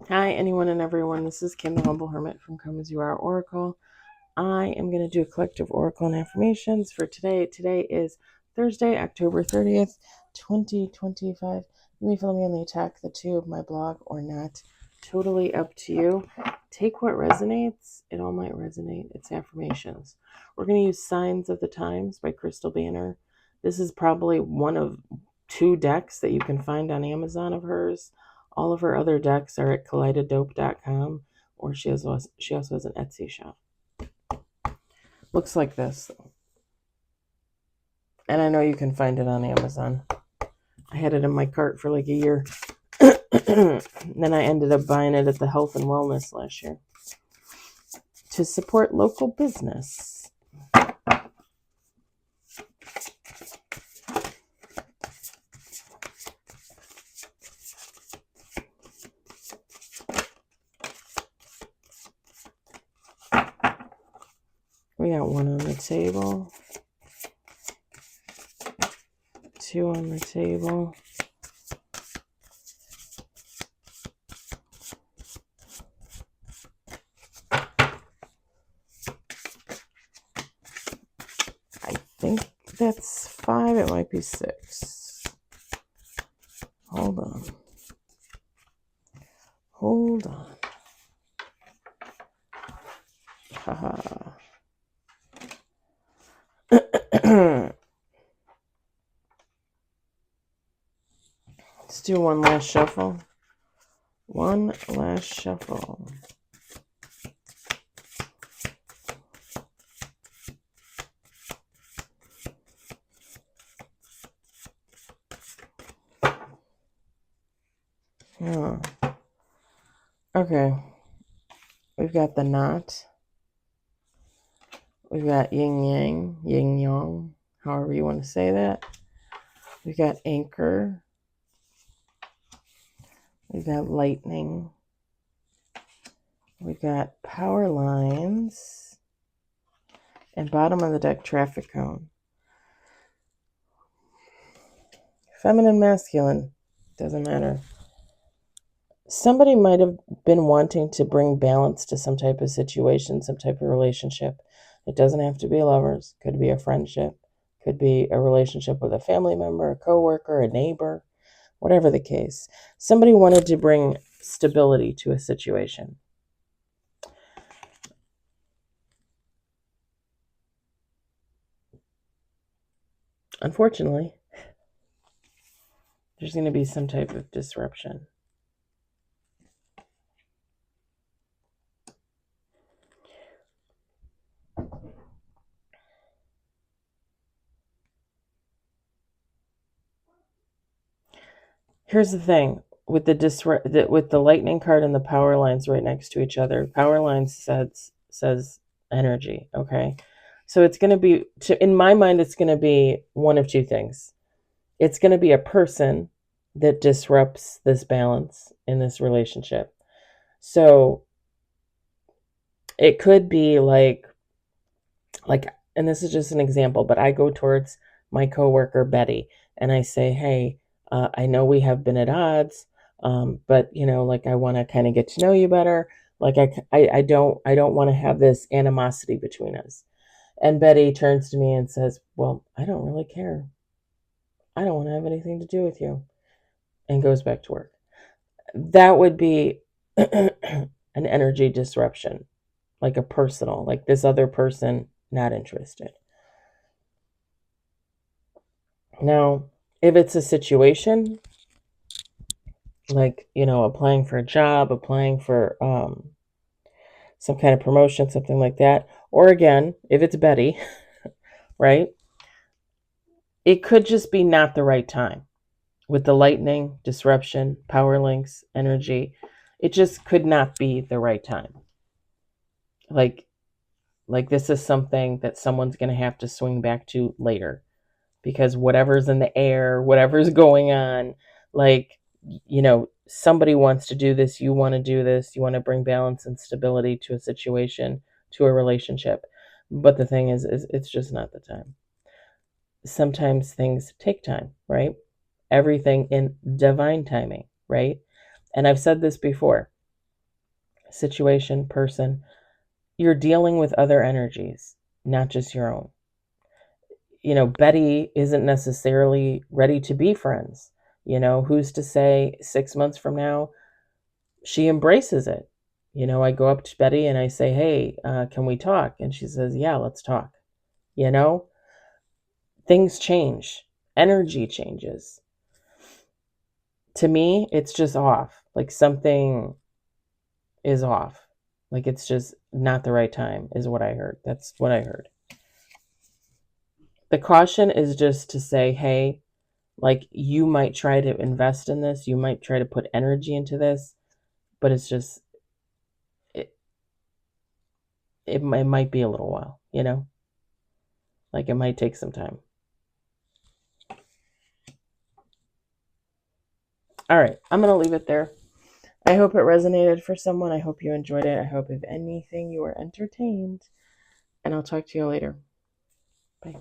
Hi, anyone and everyone. This is Kim, the Humble Hermit from Come As You Are Oracle. I am going to do a collective oracle and affirmations for today. Today is Thursday, October 30th, 2025. You may follow me on the Attack the Tube, my blog, or not. Totally up to you. Take what resonates. It all might resonate. It's affirmations. We're going to use Signs of the Times by Crystal Banner. This is probably one of 2 decks that you can find on Amazon of hers. All of her other decks are at kaleidodope.com, or she also has an Etsy shop. Looks like this. And I know you can find it on Amazon. I had it in my cart for like a year. Then I ended up buying it at the Health and Wellness last year to support local business. We got 1 on the table, 2 on the table, I think that's 5. It might be 6. Hold on. Haha. Let's do one last shuffle. One last shuffle. Yeah. Okay. We've got the knot. We've got yin yang, yin yang, however you want to say that. We've got anchor. We've got lightning. We've got power lines. And bottom of the deck, traffic cone. Feminine, masculine, doesn't matter. Somebody might have been wanting to bring balance to some type of situation, some type of relationship. It doesn't have to be lovers. Could be a friendship. Could be a relationship with a family member, a coworker, a neighbor, whatever the case. Somebody wanted to bring stability to a situation. Unfortunately, there's going to be some type of disruption. Here's the thing with the lightning card and the power lines right next to each other. Power lines says energy, okay? So it's going to be, in my mind, it's going to be one of 2 things. It's going to be a person that disrupts this balance in this relationship. So it could be like, and this is just an example, but I go towards my coworker Betty and I say, hey, I know we have been at odds, but I want to kind of get to know you better. Like I don't want to have this animosity between us. And Betty turns to me and says, well, I don't really care. I don't want to have anything to do with you, and goes back to work. That would be an energy disruption, like a personal, like this other person not interested. Now, if it's a situation like, applying for a job, applying for some kind of promotion, something like that, or again, if it's Betty, right? It could just be not the right time with the lightning, disruption, power links, energy. It just could not be the right time. Like this is something that someone's going to have to swing back to later, because whatever's in the air, whatever's going on, somebody wants to do this, you want to do this, you want to bring balance and stability to a situation, to a relationship. But the thing is it's just not the time. Sometimes things take time, right? Everything in divine timing, right? And I've said this before. situation, person. You're dealing with other energies, not just your own. Betty isn't necessarily ready to be friends. Who's to say 6 months from now she embraces it? I go up to Betty and I say, hey, can we talk? And she says, yeah, let's talk. Things change, energy changes. To me, it's just off. Like something is off. Like it's just not the right time, is what I heard. That's what I heard. The caution is just to say, hey, like you might try to invest in this, you might try to put energy into this, but it's just, it might be a little while, like it might take some time. All right, I'm going to leave it there. I hope it resonated for someone. I hope you enjoyed it. I hope, if anything, you were entertained. And I'll talk to you later. Bye.